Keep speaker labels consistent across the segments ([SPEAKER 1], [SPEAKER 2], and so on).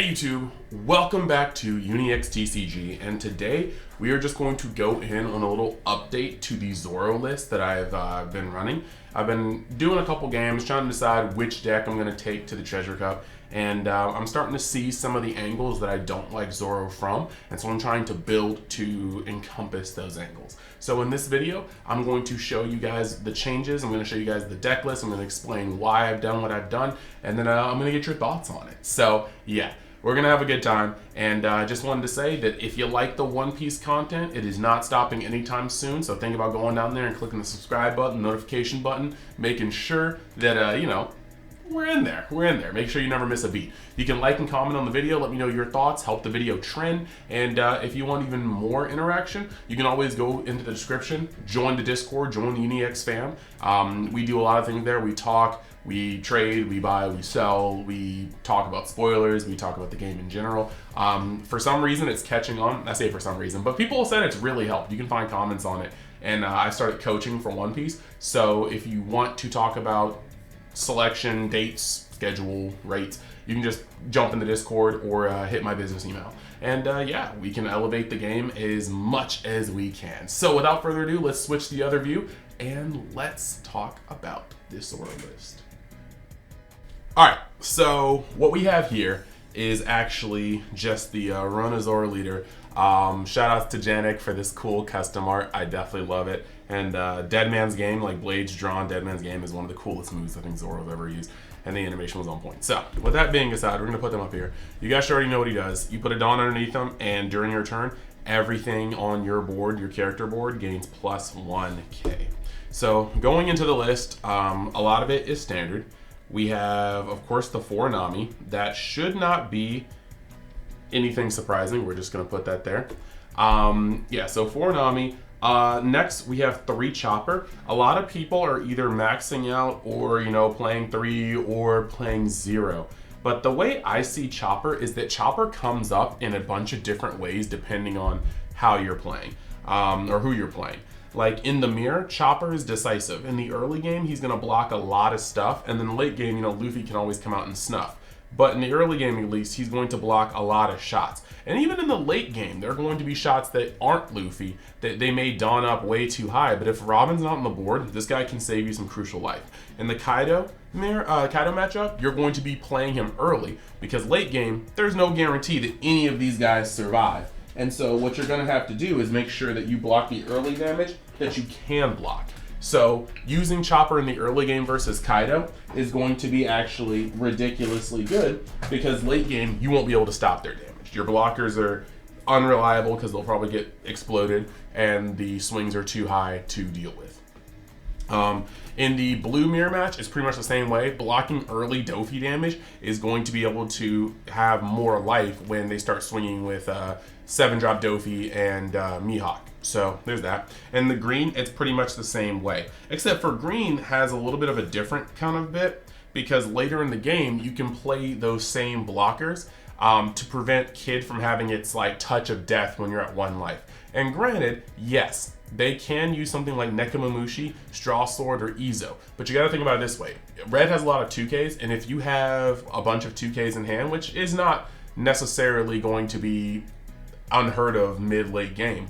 [SPEAKER 1] Hey YouTube, welcome back to UniXTCG, and today we are just going to go in on a little update to the Zoro list that I've been running. I've been doing a couple games trying to decide which deck I'm going to take to the Treasure Cup, and I'm starting to see some of the angles that I don't like Zoro from, and so I'm trying to build to encompass those angles. So in this video, I'm going to show you guys the changes, I'm going to show you guys the deck list, I'm going to explain why I've done what I've done, and then I'm going to get your thoughts on it. So yeah, we're going to have a good time, and I just wanted to say that if you like the One Piece content, it is not stopping anytime soon, so think about going down there and clicking the subscribe button, notification button, making sure that, we're in there. Make sure you never miss a beat. You can like and comment on the video, let me know your thoughts, help the video trend, and if you want even more interaction, you can always go into the description, join the Discord, join the UniX fam. We do a lot of things there. We talk, we trade, we buy, we sell, we talk about spoilers, we talk about the game in general. For some reason, it's catching on. I say for some reason, but people said it's really helped. You can find comments on it, and I started coaching for One Piece, so if you want to talk about selection, dates, schedule, rates, you can just jump in the Discord or hit my business email. And yeah, we can elevate the game as much as we can. So without further ado, let's switch to the other view and let's talk about this Zoro list. All right, so what we have here is actually just the Rona Zoro leader. Shout out to Janik for this cool custom art. I definitely love it. And Dead Man's Game, like Blades Drawn Dead Man's Game, is one of the coolest moves I think Zoro's ever used. And the animation was on point. So with that being aside, we're gonna put them up here. You guys should already know what he does. You put a Dawn underneath them, and during your turn, everything on your board, your character board, gains plus 1k. So going into the list, a lot of it is standard. We have, of course, the 4 Nami. That should not be anything surprising. We're just gonna put that there. Yeah, so 4 Nami. Next we have 3 Chopper. A lot of people are either maxing out or, playing 3 or playing 0. But the way I see Chopper is that Chopper comes up in a bunch of different ways depending on how you're playing, or who you're playing. Like in the mirror, Chopper is decisive. In the early game, he's gonna block a lot of stuff, and then late game, Luffy can always come out and snuff. But in the early game, at least, he's going to block a lot of shots. And even in the late game, there are going to be shots that aren't Luffy, that they may dawn up way too high. But if Robin's not on the board, this guy can save you some crucial life. In the Kaido matchup, you're going to be playing him early, because late game, there's no guarantee that any of these guys survive. And so what you're going to have to do is make sure that you block the early damage that you can block. So using Chopper in the early game versus Kaido is going to be actually ridiculously good, because late game you won't be able to stop their damage. Your blockers are unreliable because they'll probably get exploded, and the swings are too high to deal with. In the blue mirror match, it's pretty much the same way. Blocking early Dofi damage is going to be able to have more life when they start swinging with 7-drop Dofi and Mihawk. So there's that. And the green, it's pretty much the same way, except for green has a little bit of a different kind of bit, because later in the game you can play those same blockers to prevent Kid from having its touch of death when you're at 1 life. And granted, yes, they can use something like Nekomamushi, Straw Sword, or Izo, but you gotta think about it this way. Red has a lot of 2Ks, and if you have a bunch of 2Ks in hand, which is not necessarily going to be unheard of mid-late game,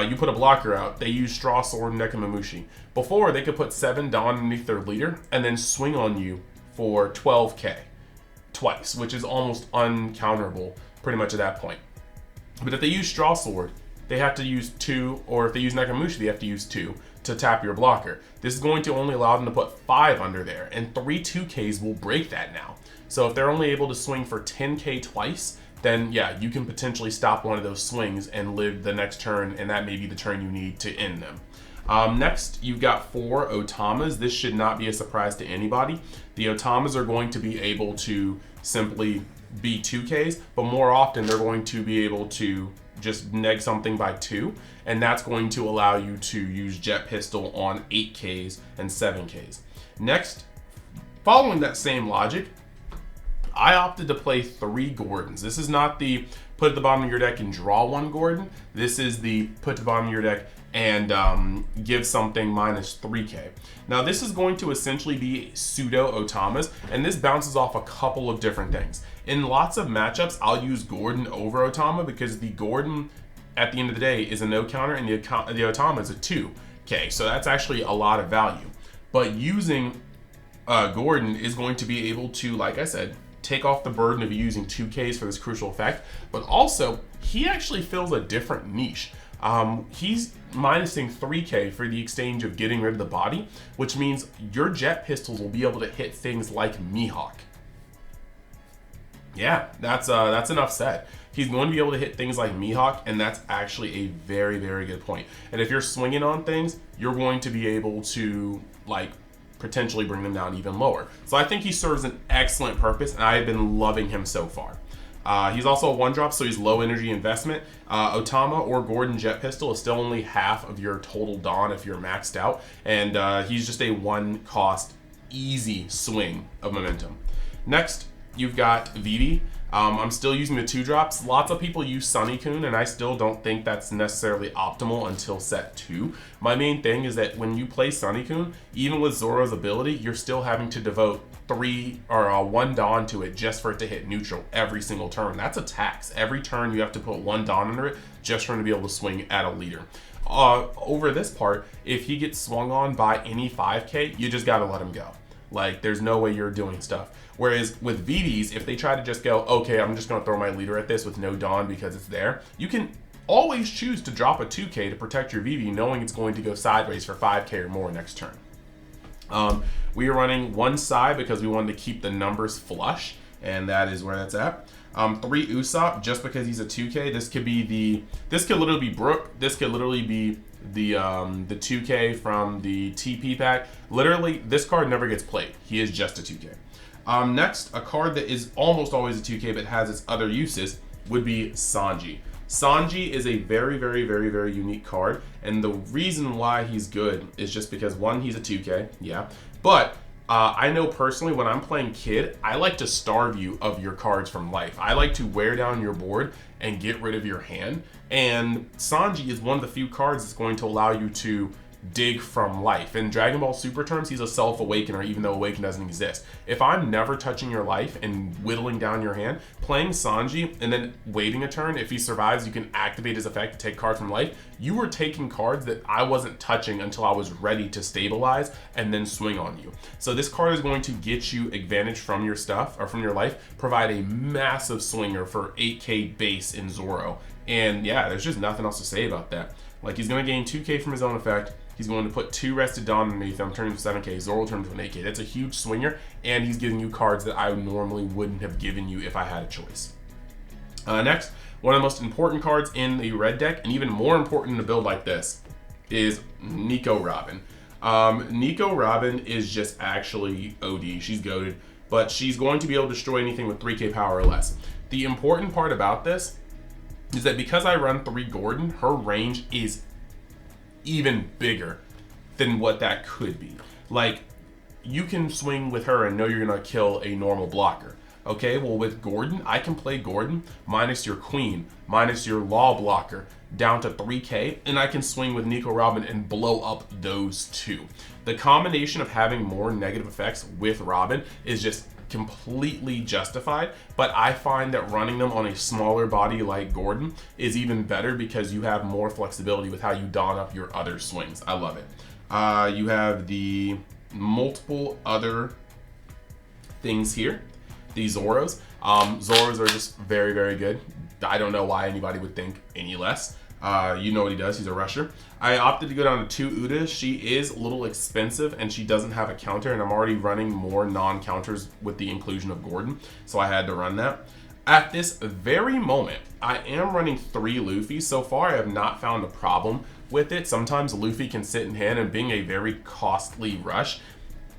[SPEAKER 1] you put a blocker out, they use Straw Sword and Nekomamushi. Before, they could put 7 Dawn underneath their leader and then swing on you for 12k twice, which is almost uncounterable pretty much at that point. But if they use Straw Sword, they have to use 2, or if they use Nekomamushi, they have to use 2 to tap your blocker. This is going to only allow them to put 5 under there, and 3 2Ks will break that now. So if they're only able to swing for 10k twice, then yeah, you can potentially stop one of those swings and live the next turn, and that may be the turn you need to end them. Next, you've got 4 Otamas. This should not be a surprise to anybody. The Otamas are going to be able to simply be 2Ks, but more often they're going to be able to just neg something by 2, and that's going to allow you to use Jet Pistol on 8Ks and 7Ks. Next, following that same logic, I opted to play 3 Gordons. This is not the put at the bottom of your deck and draw one Gordon. This is the put at the bottom of your deck and give something minus 3k. Now this is going to essentially be pseudo Otamas, and this bounces off a couple of different things. In lots of matchups, I'll use Gordon over Otama because the Gordon at the end of the day is a no counter and the Otama is a 2k, so that's actually a lot of value. But using Gordon is going to be able to, like I said, take off the burden of using 2Ks for this crucial effect, but also he actually fills a different niche. He's minusing 3k for the exchange of getting rid of the body, which means your jet pistols will be able to hit things like Mihawk. Yeah, that's enough said. He's going to be able to hit things like Mihawk, and that's actually a very, very good point. And if you're swinging on things, you're going to be able to, like, potentially bring them down even lower. So I think he serves an excellent purpose, and I have been loving him so far. He's also a 1-drop, so he's low energy investment. Otama or Gordon Jet Pistol is still only half of your total Dawn if you're maxed out, and he's just a 1-cost easy swing of momentum. Next, you've got Vivi. I'm still using the 2-drops. Lots of people use Sunny-kun, and I still don't think that's necessarily optimal until set 2. My main thing is that when you play Sunny-kun, even with Zoro's ability, you're still having to devote 1 Dawn to it just for it to hit neutral every single turn. That's a tax. Every turn you have to put 1 Dawn under it just for him to be able to swing at a leader. Over this part, if he gets swung on by any 5k, you just gotta let him go. Like, there's no way you're doing stuff. Whereas with VDs, if they try to just go, okay, I'm just going to throw my leader at this with no Dawn because it's there, you can always choose to drop a 2k to protect your VV, knowing it's going to go sideways for 5k or more next turn. We are running 1 Sai because we wanted to keep the numbers flush, and that is where that's at. 3 Usopp, just because he's a 2k. This could literally be Brook. This could literally be the 2k from the TP pack. Literally, this card never gets played. He is just a 2k. Next, a card that is almost always a 2k but has its other uses would be Sanji. Sanji is a very, very, very, very unique card, and the reason why he's good is just because, 1, he's a 2k, yeah, but I know personally when I'm playing Kid, I like to starve you of your cards from life. I like to wear down your board and get rid of your hand, and Sanji is one of the few cards that's going to allow you to dig from life. In Dragon Ball Super terms, he's a self-awakener, even though Awaken doesn't exist. If I'm never touching your life and whittling down your hand, playing Sanji and then waiting a turn, if he survives, you can activate his effect to take cards from life. You were taking cards that I wasn't touching until I was ready to stabilize and then swing on you. So this card is going to get you advantage from your stuff, or from your life, provide a massive swinger for 8k base in Zoro. And yeah, there's just nothing else to say about that. Like, he's going to gain 2k from his own effect. He's going to put 2 Rested Dawn underneath him, turning to 7k. Zoro turns to an 8k. That's a huge swinger, and he's giving you cards that I normally wouldn't have given you if I had a choice. Next, one of the most important cards in the red deck, and even more important in a build like this, is Nico Robin. Nico Robin is just actually OD. She's goated, but she's going to be able to destroy anything with 3k power or less. The important part about this is that because I run 3 Gordon, her range is even bigger than what that could be. Like, you can swing with her and know you're gonna kill a normal blocker. Okay, well with Gordon, I can play Gordon minus your queen, minus your law blocker, down to 3k, and I can swing with Nico Robin and blow up those 2. The combination of having more negative effects with Robin is just completely justified, but I find that running them on a smaller body like Gordon is even better because you have more flexibility with how you don up your other swings. I love it. You have the multiple other things here. These Zoros. Zoros are just very, very good. I don't know why anybody would think any less. You know what he does. He's a rusher. I opted to go down to 2 Udas. She is a little expensive and she doesn't have a counter, and I'm already running more non-counters with the inclusion of Gordon, so I had to run that. At this very moment, I am running 3 Luffy. So far, I have not found a problem with it. Sometimes Luffy can sit in hand, and being a very costly rush,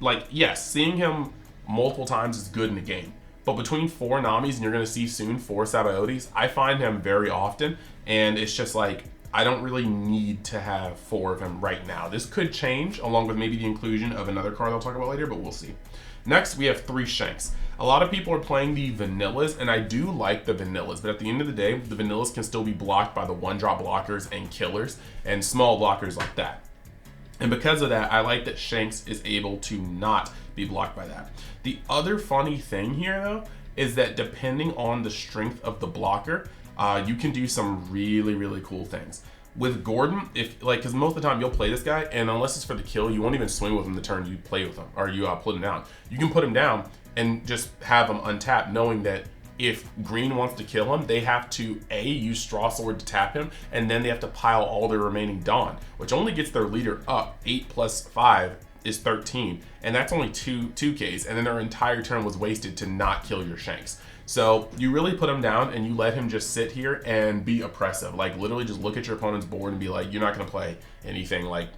[SPEAKER 1] like, yes, seeing him multiple times is good in the game. But between 4 Namis, and you're going to see soon 4 Sabaotis, I find him very often, and it's just like, I don't really need to have 4 of him right now. This could change along with maybe the inclusion of another card I'll talk about later, but we'll see. Next, we have 3 Shanks. A lot of people are playing the vanillas, and I do like the vanillas, but at the end of the day, the vanillas can still be blocked by the 1-drop blockers and killers and small blockers like that. And because of that, I like that Shanks is able to not be blocked by that. The other funny thing here, though, is that depending on the strength of the blocker, you can do some really, really cool things. With Gordon, because most of the time you'll play this guy, and unless it's for the kill, you won't even swing with him the turn you play with him, or you put him down. You can put him down and just have him untapped, knowing that if green wants to kill him, they have to use Straw Sword to tap him, and then they have to pile all their remaining Dawn, which only gets their leader up. 8 plus 5 is 13, and that's only 2Ks, and then their entire turn was wasted to not kill your Shanks. So you really put him down and you let him just sit here and be oppressive. Like literally just look at your opponent's board and be like, you're not gonna play anything like,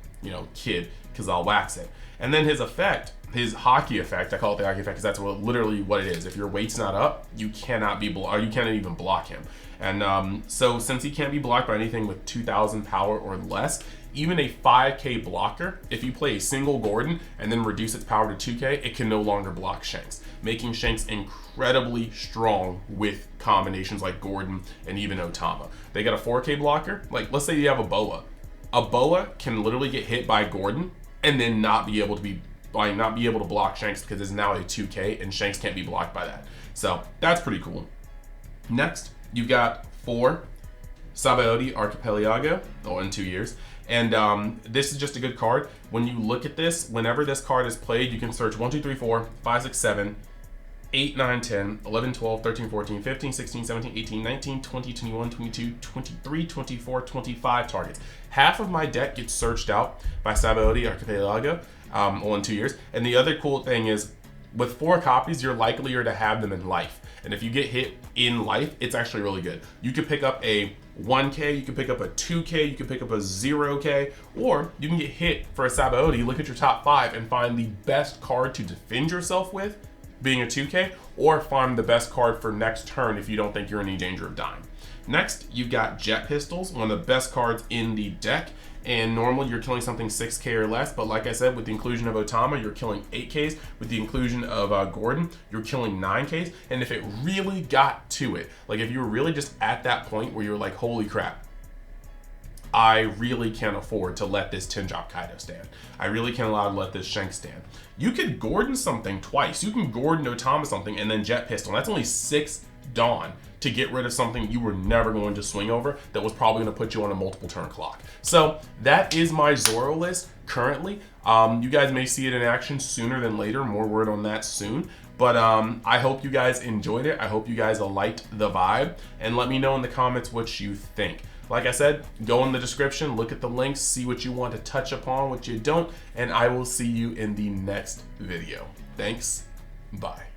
[SPEAKER 1] kid, because I'll wax it. And then his effect, his hockey effect, I call it the hockey effect because that's literally what it is. If your weight's not up, you cannot be you can't even block him. And so since he can't be blocked by anything with 2,000 power or less, even a 5k blocker, if you play a single Gordon and then reduce its power to 2k, it can no longer block Shanks, making Shanks incredibly strong with combinations like Gordon and even Otama. They got a 4k blocker, like let's say you have a Boa. A Boa can literally get hit by Gordon and then not be able to block Shanks because it's now a 2k and Shanks can't be blocked by that. So that's pretty cool. Next, you've got 4 Sabaody Archipelago, in 2 years. And this is just a good card. When you look at this, whenever this card is played, you can search 1, 2, 3, 4, 5, 6, 7, 8, 9, 10, 11, 12, 13, 14, 15, 16, 17, 18, 19, 20, 21, 22, 23, 24, 25 targets. Half of my deck gets searched out by Sabaody Archipelago in 2 years. And the other cool thing is, with 4 copies, you're likelier to have them in life. And if you get hit in life, it's actually really good. You could pick up a 1k, you could pick up a 2k, you could pick up a 0k, or you can get hit for a Sabaody, look at your top 5 and find the best card to defend yourself with, being a 2k, or find the best card for next turn if you don't think you're in any danger of dying. Next, you've got Jet Pistols, one of the best cards in the deck. And normally you're killing something 6k or less, but like I said, with the inclusion of Otama, you're killing 8ks. With the inclusion of Gordon, you're killing 9ks. And if it really got to it, like if you were really just at that point where you're like, holy crap, I really can't afford to let this 10-drop Kaido stand. I really can't allow to let this Shank stand. You could Gordon something twice. You can Gordon Otama something and then Jet Pistol. That's only 6 Dawn to get rid of something you were never going to swing over that was probably going to put you on a multiple turn clock. So that is my Zoro list currently. You guys may see it in action sooner than later. More word on that soon. But I hope you guys enjoyed it. I hope you guys liked the vibe. And let me know in the comments what you think. Like I said, go in the description, look at the links, see what you want to touch upon, what you don't, and I will see you in the next video. Thanks. Bye.